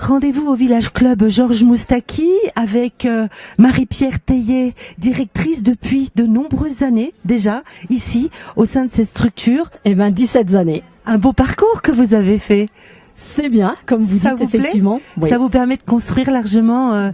Rendez-vous au Village Club Georges Moustaki avec Marie-Pierre Teillet, directrice depuis de nombreuses années déjà, ici, au sein de cette structure. 17 années. Un beau parcours que vous avez fait. C'est bien, comme vous dites, effectivement. Oui. Ça vous permet de construire largement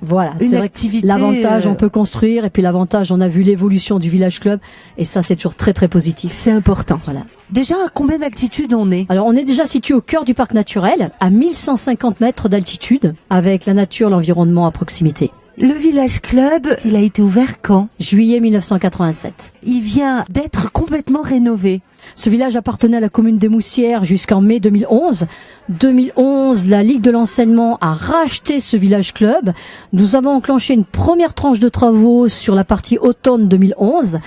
voilà, une c'est vrai activité. L'avantage, on peut construire, et puis l'avantage, on a vu l'évolution du Village Club, et ça, c'est toujours très très positif. C'est important. Voilà. Déjà, à combien d'altitude on est? Alors, on est déjà situé au cœur du parc naturel, à 1150 mètres d'altitude, avec la nature, l'environnement à proximité. Le Village Club, il a été ouvert quand? Juillet 1987. Il vient d'être complètement rénové. Ce village appartenait à la commune des Moussières jusqu'en mai 2011. 2011, la Ligue de l'enseignement a racheté ce Village Club. Nous avons enclenché une première tranche de travaux sur la partie automne 2011.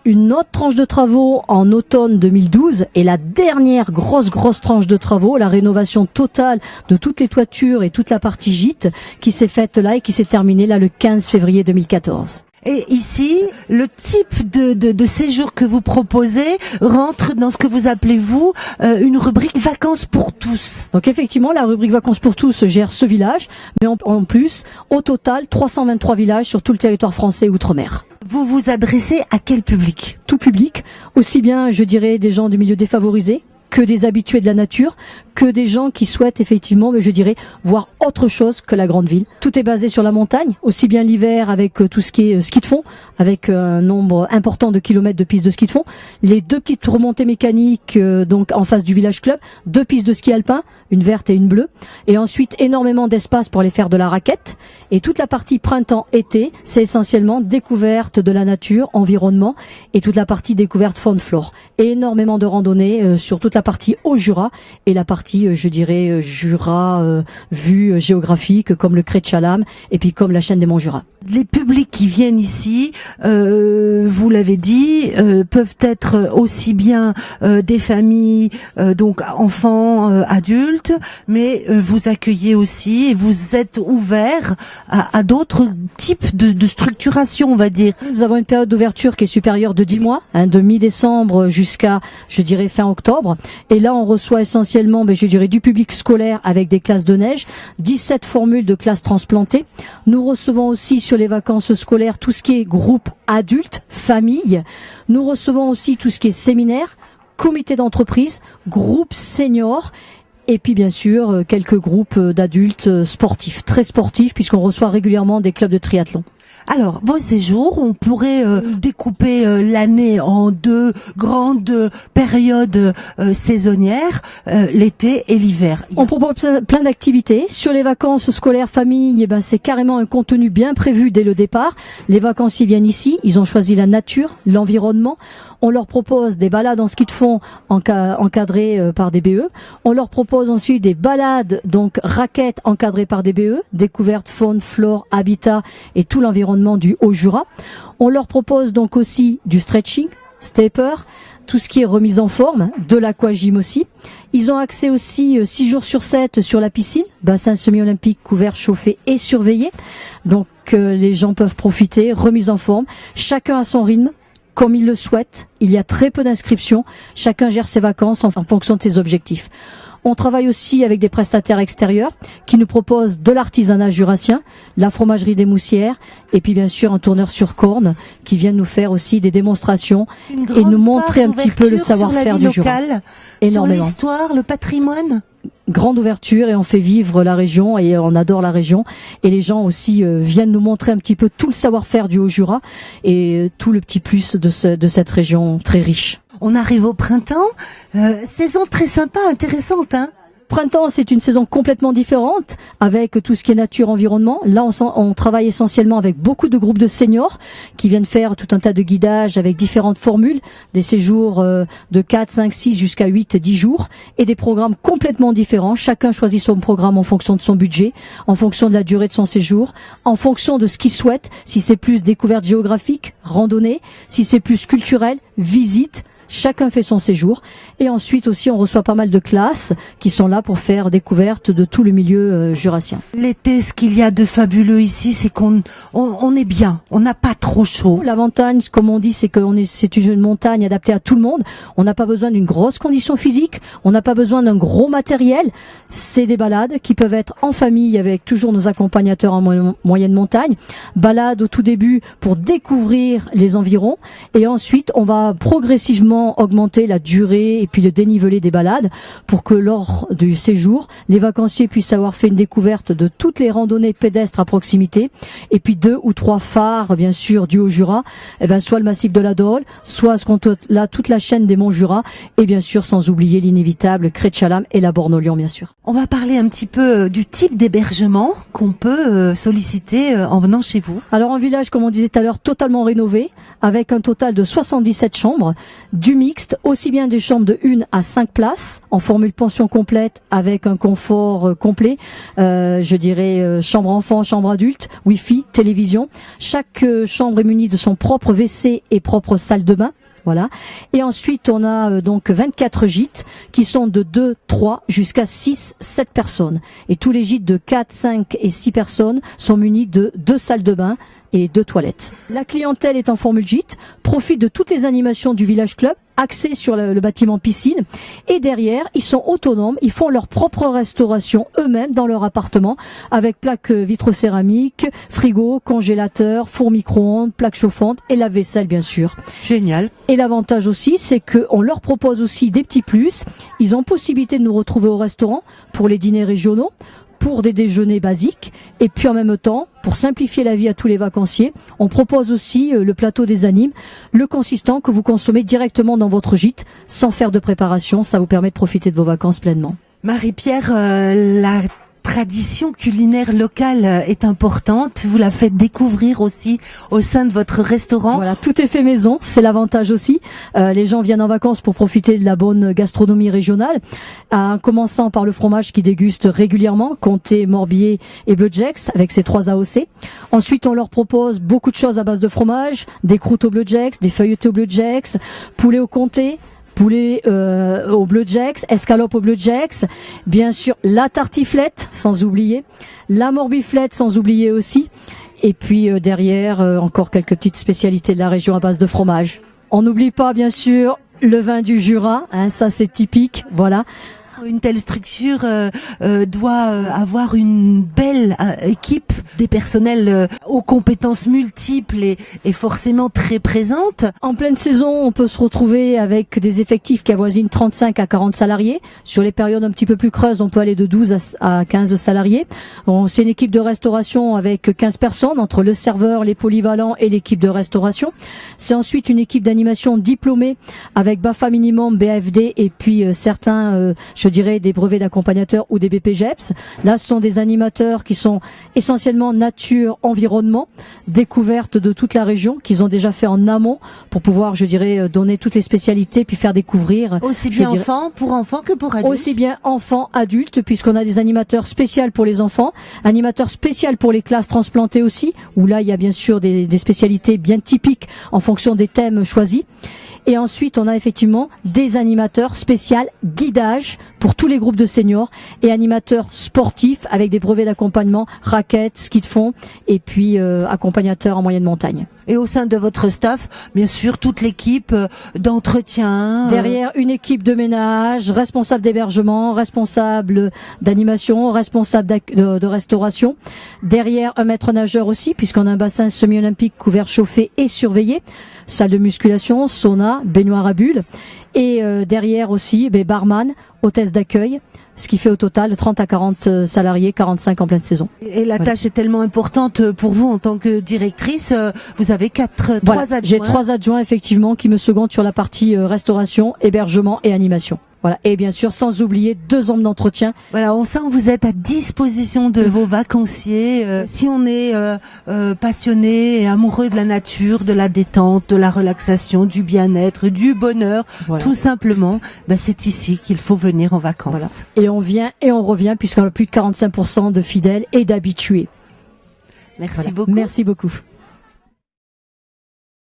Une autre tranche de travaux en automne 2012 et la dernière grosse tranche de travaux, la rénovation totale de toutes les toitures et toute la partie gîte qui s'est faite là et qui s'est terminée là le 15 février 2014. Et ici, le type de séjour que vous proposez rentre dans ce que vous appelez, vous, une rubrique vacances pour tous. Donc effectivement, la rubrique vacances pour tous gère ce village, mais en plus, au total, 323 villages sur tout le territoire français et outre-mer. Vous vous adressez à quel public? Tout public, aussi bien, je dirais, des gens du milieu défavorisé, que des habitués de la nature, que des gens qui souhaitent effectivement, je dirais, voir autre chose que la grande ville. Tout est basé sur la montagne, aussi bien l'hiver avec tout ce qui est ski de fond, avec un nombre important de kilomètres de pistes de ski de fond, les 2 petites remontées mécaniques donc en face du Village Club, 2 pistes de ski alpin, une verte et une bleue, et ensuite énormément d'espace pour aller faire de la raquette. Et toute la partie printemps-été, c'est essentiellement découverte de la nature, environnement, et toute la partie découverte faune-flore. Et énormément de randonnées sur toute la partie Haut-Jura et la partie, je dirais, Jura vue géographique comme le Cré de Chalam et puis comme la chaîne des Monts Jura. Les publics qui viennent ici, vous l'avez dit, peuvent être aussi bien des familles, donc enfants, adultes, mais vous accueillez aussi et vous êtes ouvert à d'autres types de structuration, on va dire. Nous avons une période d'ouverture qui est supérieure de 10 mois, de mi-décembre jusqu'à, je dirais, fin octobre. Et là, on reçoit essentiellement, je dirais, du public scolaire avec des classes de neige, 17 formules de classes transplantées. Nous recevons aussi sur les vacances scolaires tout ce qui est groupe adulte, famille. Nous recevons aussi tout ce qui est séminaire, comité d'entreprise, groupe senior. Et puis bien sûr, quelques groupes d'adultes sportifs, très sportifs, puisqu'on reçoit régulièrement des clubs de triathlon. Alors, vos séjours, on pourrait découper l'année en 2 grandes périodes saisonnières, l'été et l'hiver. On propose plein d'activités. Sur les vacances scolaires famille, c'est carrément un contenu bien prévu dès le départ. Les vacanciers viennent ici, ils ont choisi la nature, l'environnement. On leur propose des balades en ski de fond encadrées par des BE. On leur propose ensuite des balades, donc raquettes encadrées par des BE, découverte faune, flore, habitat et tout l'environnement du Haut-Jura. On leur propose donc aussi du stretching, stepper, tout ce qui est remise en forme, de l'aquagym aussi. Ils ont accès aussi 6 jours sur 7 sur la piscine, bassin semi-olympique couvert, chauffé et surveillé. Donc les gens peuvent profiter, remise en forme, chacun à son rythme, comme il le souhaite. Il y a très peu d'inscriptions, chacun gère ses vacances en fonction de ses objectifs. On travaille aussi avec des prestataires extérieurs qui nous proposent de l'artisanat jurassien, la fromagerie des Moussières et puis bien sûr un tourneur sur corne qui vient nous faire aussi des démonstrations et nous montrer un petit peu le savoir-faire du Jura. Énormément. Sur l'histoire, le patrimoine. Grande ouverture et on fait vivre la région et on adore la région et les gens aussi viennent nous montrer un petit peu tout le savoir-faire du Haut-Jura et tout le petit plus de cette région très riche. On arrive au printemps, saison très sympa, intéressante, hein? Printemps, c'est une saison complètement différente avec tout ce qui est nature, environnement. Là, on travaille essentiellement avec beaucoup de groupes de seniors qui viennent faire tout un tas de guidages avec différentes formules, des séjours de 4, 5, 6 jusqu'à 8, 10 jours et des programmes complètement différents. Chacun choisit son programme en fonction de son budget, en fonction de la durée de son séjour, en fonction de ce qu'il souhaite, si c'est plus découverte géographique, randonnée, si c'est plus culturel, visite, Chacun fait son séjour. Et ensuite aussi, on reçoit pas mal de classes qui sont là pour faire découverte de tout le milieu jurassien. L'été, ce qu'il y a de fabuleux ici, c'est qu'on est bien. On n'a pas trop chaud. L'avantage, comme on dit, c'est c'est une montagne adaptée à tout le monde. On n'a pas besoin d'une grosse condition physique. On n'a pas besoin d'un gros matériel. C'est des balades qui peuvent être en famille avec toujours nos accompagnateurs en moyenne montagne. Balades au tout début pour découvrir les environs. Et ensuite, on va progressivement augmenter la durée et puis le dénivelé des balades pour que lors du séjour, les vacanciers puissent avoir fait une découverte de toutes les randonnées pédestres à proximité. Et puis 2 ou 3 phares, bien sûr, du Haut-Jura. Soit le massif de la Dole, soit ce qu'on là toute la chaîne des monts Jura. Et bien sûr, sans oublier l'inévitable Crête de Chalam et la Borne-Lyon, bien sûr. On va parler un petit peu du type d'hébergement qu'on peut solliciter en venant chez vous. Alors un village, comme on disait tout à l'heure, totalement rénové, avec un total de 77 chambres, du mixte, aussi bien des chambres de 1 à 5 places, en formule pension complète, avec un confort complet, je dirais chambre enfant, chambre adulte, wifi, télévision. Chaque chambre est munie de son propre WC et propre salle de bain. Voilà. Et ensuite, on a donc 24 gîtes qui sont de 2, 3 jusqu'à 6, 7 personnes. Et tous les gîtes de 4, 5 et 6 personnes sont munis de 2 salles de bain et 2 toilettes. La clientèle est en formule gîte, profite de toutes les animations du village club, axées sur le bâtiment piscine. Et derrière, ils sont autonomes, ils font leur propre restauration eux-mêmes dans leur appartement, avec plaques vitrocéramiques, frigo, congélateur, four micro-ondes, plaques chauffantes et la vaisselle bien sûr. Génial. Et l'avantage aussi, c'est qu'on leur propose aussi des petits plus. Ils ont possibilité de nous retrouver au restaurant pour les dîners régionaux, pour des déjeuners basiques, et puis en même temps, pour simplifier la vie à tous les vacanciers, on propose aussi le plateau des animes, le consistant que vous consommez directement dans votre gîte, sans faire de préparation. Ça vous permet de profiter de vos vacances pleinement. Marie-Pierre, la tradition culinaire locale est importante. Vous la faites découvrir aussi au sein de votre restaurant. Voilà, tout est fait maison, c'est l'avantage aussi. Les gens viennent en vacances pour profiter de la bonne gastronomie régionale, en commençant par le fromage qui déguste régulièrement, comté, morbier et bleu Jex, avec ses 3 AOC. Ensuite, on leur propose beaucoup de choses à base de fromage, des croûtes au bleu Jex, des feuilletés au bleu Jex, poulet au comté, poulet au bleu Jex, escalope au bleu Jex, bien sûr la tartiflette sans oublier, la morbiflette sans oublier aussi, et puis derrière encore quelques petites spécialités de la région à base de fromage. On n'oublie pas bien sûr le vin du Jura, hein, ça c'est typique, voilà. Une telle structure doit avoir une belle équipe, des personnels aux compétences multiples et forcément très présentes. En pleine saison, on peut se retrouver avec des effectifs qui avoisinent 35 à 40 salariés. Sur les périodes un petit peu plus creuses, on peut aller de 12 à 15 salariés. C'est une équipe de restauration avec 15 personnes, entre le serveur, les polyvalents et l'équipe de restauration. C'est ensuite une équipe d'animation diplômée avec BAFA minimum, BAFD et puis certains, je dirais des brevets d'accompagnateurs ou des BPGEPS. Là, ce sont des animateurs qui sont essentiellement nature, environnement, découverte de toute la région, qu'ils ont déjà fait en amont pour pouvoir, je dirais, donner toutes les spécialités puis faire découvrir. Aussi bien pour enfants que pour adultes. Aussi bien enfants, adultes, puisqu'on a des animateurs spéciaux pour les enfants, animateurs spéciaux pour les classes transplantées aussi, où là, il y a bien sûr des spécialités bien typiques en fonction des thèmes choisis. Et ensuite, on a effectivement des animateurs spéciaux guidage pour tous les groupes de seniors et animateurs sportifs avec des brevets d'accompagnement, raquettes, ski de fond et puis accompagnateurs en moyenne montagne. Et au sein de votre staff, bien sûr, toute l'équipe d'entretien. Derrière, une équipe de ménage, responsable d'hébergement, responsable d'animation, responsable de restauration. Derrière, un maître nageur aussi, puisqu'on a un bassin semi-olympique couvert, chauffé et surveillé. Salle de musculation, sauna, baignoire à bulles. Et derrière aussi, barman, hôtesse d'accueil. Ce qui fait au total 30 à 40 salariés, 45 en pleine saison. Et la tâche est tellement importante pour vous en tant que directrice. Vous avez 3 adjoints. J'ai 3 adjoints effectivement qui me secondent sur la partie restauration, hébergement et animation. Voilà. Et bien sûr, sans oublier 2 hommes d'entretien. Voilà, on sent que vous êtes à disposition de vos vacanciers. Si on est passionné et amoureux de la nature, de la détente, de la relaxation, du bien-être, du bonheur, voilà. Tout simplement, c'est ici qu'il faut venir en vacances. Voilà. Et on vient et on revient puisqu'on a plus de 45% de fidèles et d'habitués. Merci beaucoup. Merci beaucoup.